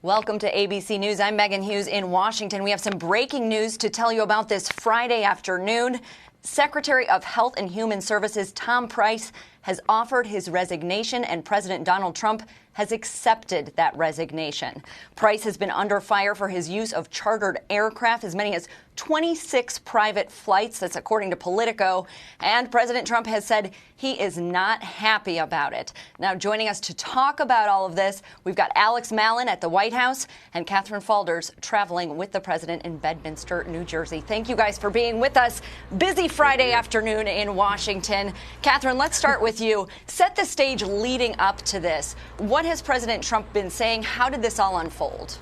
Welcome to ABC News. I'm Megan Hughes in Washington. We have some breaking news to tell you about this Friday afternoon. Secretary of Health and Human Services Tom Price has offered his resignation, and President Donald Trump has accepted that resignation. Price has been under fire for his use of chartered aircraft, as many as 26 private flights. That's according to Politico. And President Trump has said he is not happy about it. Now, joining us to talk about all of this, we've got Alex Malin at the White House and Catherine Falders traveling with the president in Bedminster, New Jersey. Thank you guys for being with us. Busy Friday afternoon in Washington. Catherine, let's start with you. Set the stage leading up to this. What has President Trump been saying? How did this all unfold?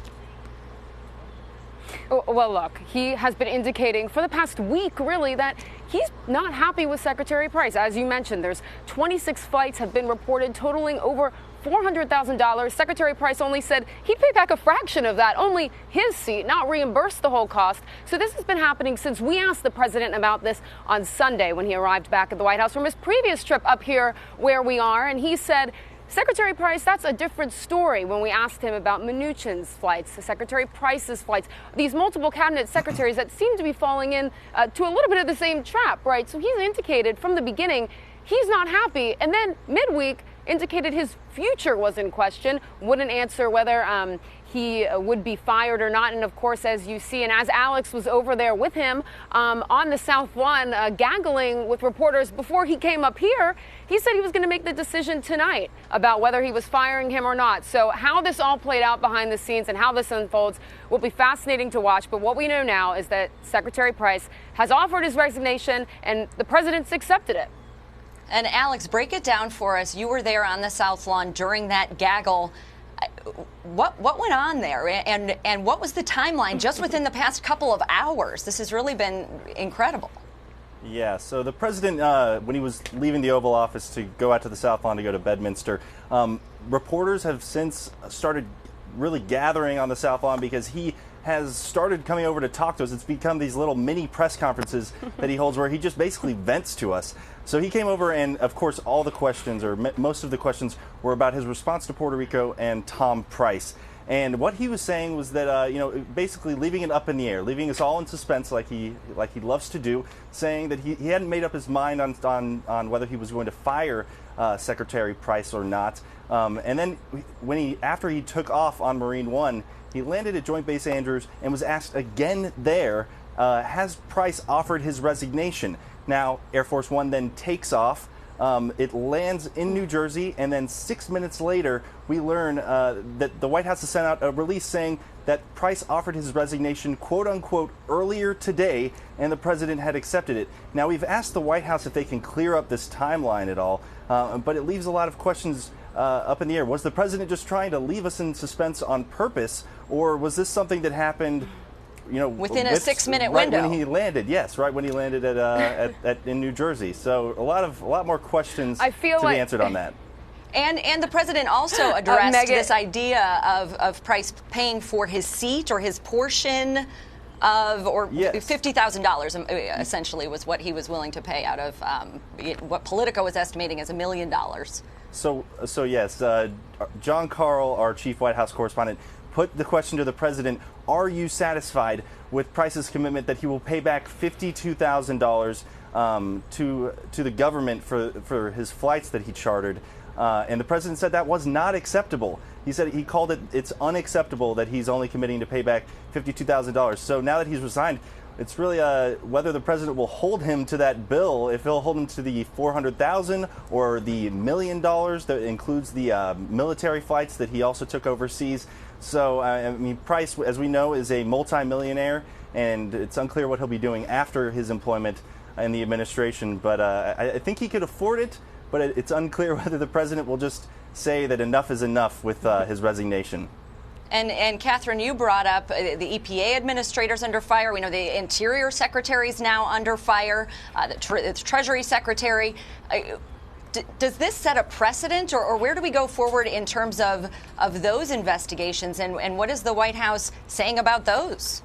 Well, look, he has been indicating for the past week, really, that he's not happy with Secretary Price. As you mentioned, there's 26 flights have been reported totaling over $400,000. Secretary Price only said he'd pay back a fraction of that, only his seat, not reimburse the whole cost. So this has been happening since we asked the president about this on Sunday when he arrived back at the White House from his previous trip up here where we are. And he said, Secretary Price, that's a different story. When we asked him about Mnuchin's flights, Secretary Price's flights, these multiple cabinet secretaries that seem to be falling in to a little bit of the same trap, right? So he's indicated from the beginning he's not happy. And then midweek indicated his future was in question, wouldn't answer whether he would be fired or not. And of course, as you see, and as Alex was over there with him on the South Lawn, gaggling with reporters before he came up here, he said he was going to make the decision tonight about whether he was firing him or not. So how this all played out behind the scenes and how this unfolds will be fascinating to watch. But what we know now is that Secretary Price has offered his resignation and the president's accepted it. And Alex, break it down for us. You were there on the South Lawn during that gaggle. What went on there, and what was the timeline just within the past couple of hours? This has really been incredible. Yeah, so the president, when he was leaving the Oval Office to go out to the South Lawn to go to Bedminster, reporters have since started really gathering on the South Lawn because he has started coming over to talk to us. It's become these little mini press conferences that he holds where he just basically vents to us. So he came over, and of course all the questions, or most of the questions, were about his response to Puerto Rico and Tom Price. And what he was saying was that, basically leaving it up in the air, leaving us all in suspense like he loves to do, saying that he hadn't made up his mind on whether he was going to fire Secretary Price or not. And then after he took off on Marine One, he landed at Joint Base Andrews and was asked again there, has Price offered his resignation? Now, Air Force One then takes off. It lands in New Jersey, and then 6 minutes later, we learn that the White House has sent out a release saying that Price offered his resignation, quote unquote, earlier today, and the president had accepted it. Now, we've asked the White House if they can clear up this timeline at all, but it leaves a lot of questions up in the air. Was the president just trying to leave us in suspense on purpose, or was this something that happened, within a 6-minute window? Right when he landed, yes, right when he landed in New Jersey. So a lot more questions to be answered on that. And the president also addressed this idea of Price paying for his seat or his portion of, or yes. $50,000 essentially was what he was willing to pay out of what Politico was estimating as $1 million. So yes, John Carl, our chief White House correspondent, put the question to the president: are you satisfied with Price's commitment that he will pay back $52,000 to the government for his flights that he chartered? And the president said that was not acceptable. He said he called it's unacceptable that he's only committing to pay back $52,000. So now that he's resigned, it's really whether the president will hold him to that bill, if he'll hold him to the $400,000 or the $1 million that includes the military flights that he also took overseas. So, Price, as we know, is a multimillionaire, and it's unclear what he'll be doing after his employment in the administration. But I think he could afford it, but it's unclear whether the president will just say that enough is enough with his resignation. And Catherine, you brought up the EPA administrators under fire. We know the Interior Secretary is now under fire, the Treasury Secretary. Does this set a precedent, or where do we go forward in terms of those investigations, and what is the White House saying about those?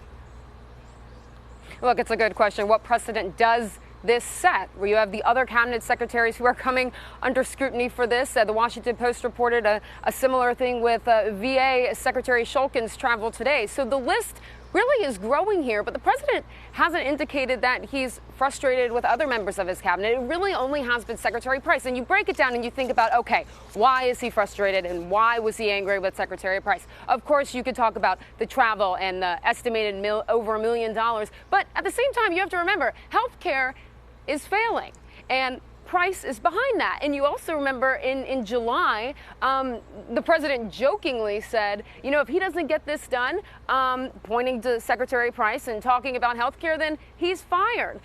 Look, it's a good question. What precedent does this set, where you have the other cabinet secretaries who are coming under scrutiny for this. The Washington Post reported a similar thing with VA Secretary Shulkin's travel today. So the list really is growing here, but the president hasn't indicated that he's frustrated with other members of his cabinet. It really only has been Secretary Price. And you break it down and you think about, okay, why is he frustrated and why was he angry with Secretary Price? Of course, you could talk about the travel and the estimated over $1 million. But at the same time, you have to remember, health care is failing. And Price is behind that. And you also remember in July, the president jokingly said, you know, if he doesn't get this done, pointing to Secretary Price and talking about health care, then he's fired.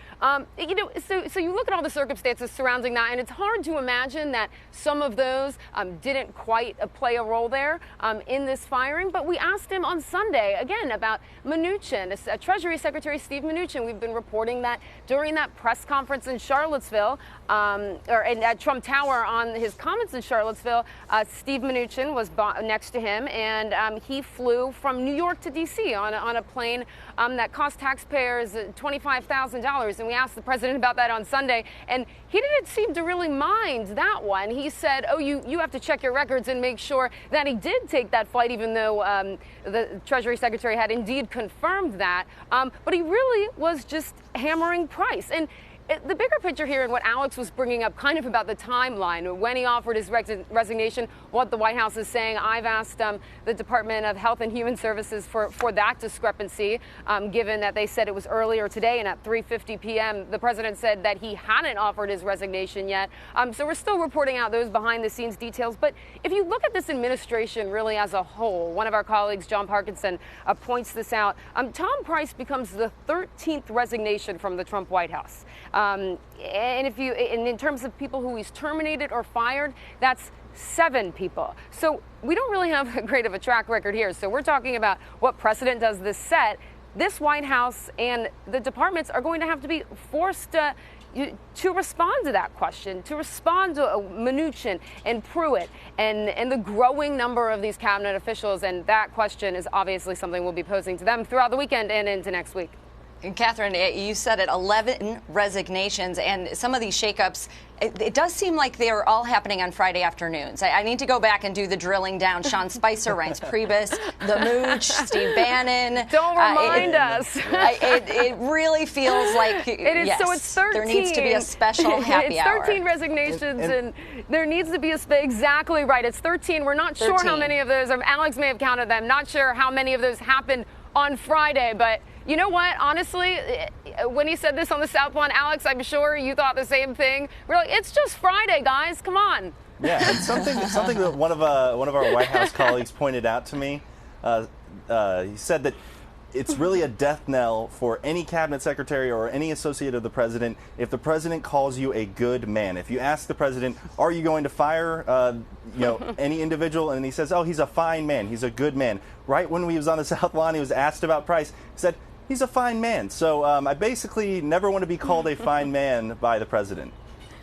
You know, so you look at all the circumstances surrounding that, and it's hard to imagine that some of those didn't quite play a role there in this firing. But we asked him on Sunday, again, about Mnuchin, Treasury Secretary Steve Mnuchin. We've been reporting that during that press conference in Charlottesville, or at Trump Tower, on his comments in Charlottesville, Steve Mnuchin was next to him, and he flew from New York to D.C. on a plane that cost taxpayers $25,000. And we asked the president about that on Sunday, and he didn't seem to really mind that one. He said, oh, you have to check your records and make sure that he did take that flight, even though the Treasury Secretary had indeed confirmed that. But he really was just hammering Price. And the bigger picture here, and what Alex was bringing up kind of about the timeline, when he offered his resignation, what the White House is saying. I've asked the Department of Health and Human Services for that discrepancy, given that they said it was earlier today, and at 3:50 p.m. the president said that he hadn't offered his resignation yet. So we're still reporting out those behind-the-scenes details. But if you look at this administration really as a whole, one of our colleagues, John Parkinson, points this out. Tom Price becomes the 13th resignation from the Trump White House. And in terms of people who he's terminated or fired, that's 7 people. So we don't really have a great of a track record here. So we're talking about what precedent does this set. This White House and the departments are going to have to be forced to respond to that question, to respond to Mnuchin and Pruitt and the growing number of these cabinet officials. And that question is obviously something we'll be posing to them throughout the weekend and into next week. And Catherine, you said it, 11 resignations, and some of these shakeups, it does seem like they're all happening on Friday afternoons. I need to go back and do the drilling down. Sean Spicer, Reince Priebus, the Mooch, Steve Bannon. Don't remind us. It really feels like it is. Yes, so it's 13. There needs to be a special happy hour. It's 13 resignations, and there needs to be exactly right. It's 13. We're not sure how many of those. Alex may have counted them. Not sure how many of those happened on Friday, but you know what? Honestly, when he said this on the South Lawn, Alex, I'm sure you thought the same thing. We're like, it's just Friday, guys. Come on. Yeah, it's something that one of our White House colleagues pointed out to me. He said that it's really a death knell for any cabinet secretary or any associate of the president if the president calls you a good man. If you ask the president, are you going to fire any individual, and he says, oh, he's a fine man, he's a good man. Right when he was on the South Lawn, he was asked about Price. He said, he's a fine man. So I basically never want to be called a fine man by the president.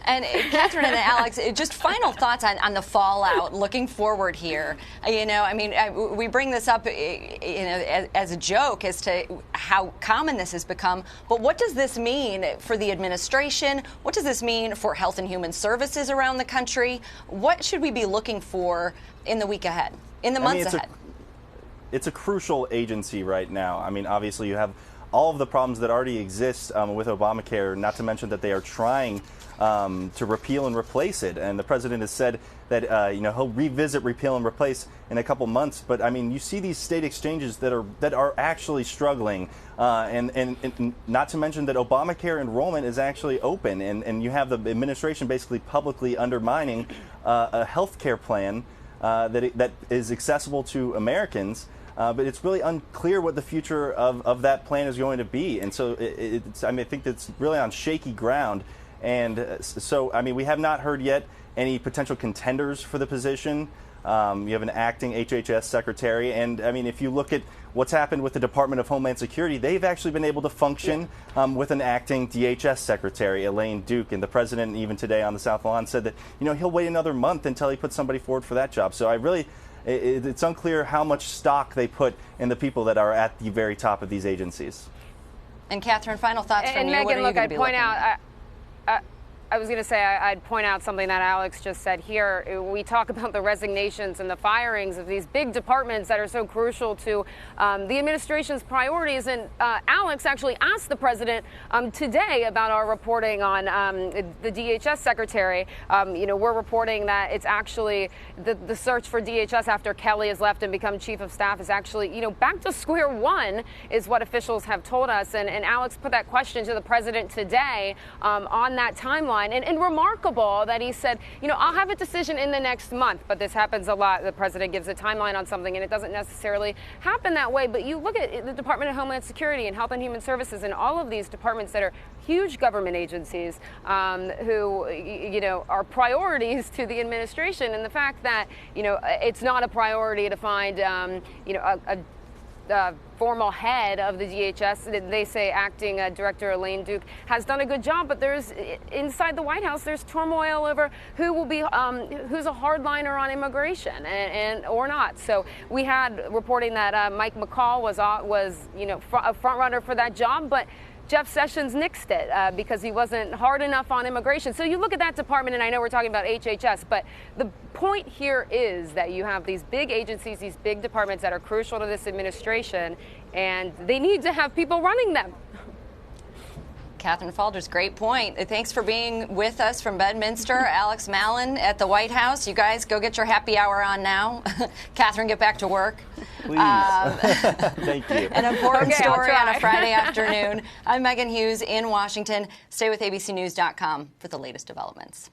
And Catherine and Alex, just final thoughts on the fallout looking forward here. We bring this up as a joke as to how common this has become. But what does this mean for the administration? What does this mean for Health and Human Services around the country? What should we be looking for in the week ahead, in the months ahead? It's a crucial agency right now. I mean, obviously you have all of the problems that already exist with Obamacare, not to mention that they are trying to repeal and replace it. And the president has said that he'll revisit repeal and replace in a couple months. But I mean, you see these state exchanges that are actually struggling, and not to mention that Obamacare enrollment is actually open, and you have the administration basically publicly undermining a health care plan that is accessible to Americans. But it's really unclear what the future of that plan is going to be. And so I think it's really on shaky ground. And so, I mean, we have not heard yet any potential contenders for the position. You have an acting HHS secretary. And, I mean, if you look at what's happened with the Department of Homeland Security, they've actually been able to function with an acting DHS secretary, Elaine Duke. And the president, even today on the South Lawn, said that, he'll wait another month until he puts somebody forward for that job. So it's unclear how much stock they put in the people that are at the very top of these agencies. And Catherine, final thoughts from you. Megan, look, I point out, I was going to say, I'd point out something that Alex just said here. We talk about the resignations and the firings of these big departments that are so crucial to the administration's priorities. And Alex actually asked the president today about our reporting on the DHS secretary. We're reporting that it's actually the search for DHS after Kelly has left and become chief of staff is actually, back to square one is what officials have told us. And Alex put that question to the president today on that timeline. And remarkable that he said, I'll have a decision in the next month. But this happens a lot. The president gives a timeline on something, and it doesn't necessarily happen that way. But you look at the Department of Homeland Security and Health and Human Services and all of these departments that are huge government agencies who, are priorities to the administration. And the fact that, it's not a priority to find, a formal head of the DHS. They say acting Director Elaine Duke has done a good job, but there's inside the White House there's turmoil over who will be who's a hardliner on immigration and or not. So we had reporting that Mike McCall was a front runner for that job, but Jeff Sessions nixed it because he wasn't hard enough on immigration. So you look at that department, and I know we're talking about HHS, but the point here is that you have these big agencies, these big departments that are crucial to this administration, and they need to have people running them. Catherine Falders, great point. Thanks for being with us from Bedminster. Alex Mallon at the White House. You guys go get your happy hour on now. Catherine, get back to work. Please. Thank you. An important story on a Friday afternoon. I'm Megan Hughes in Washington. Stay with abcnews.com for the latest developments.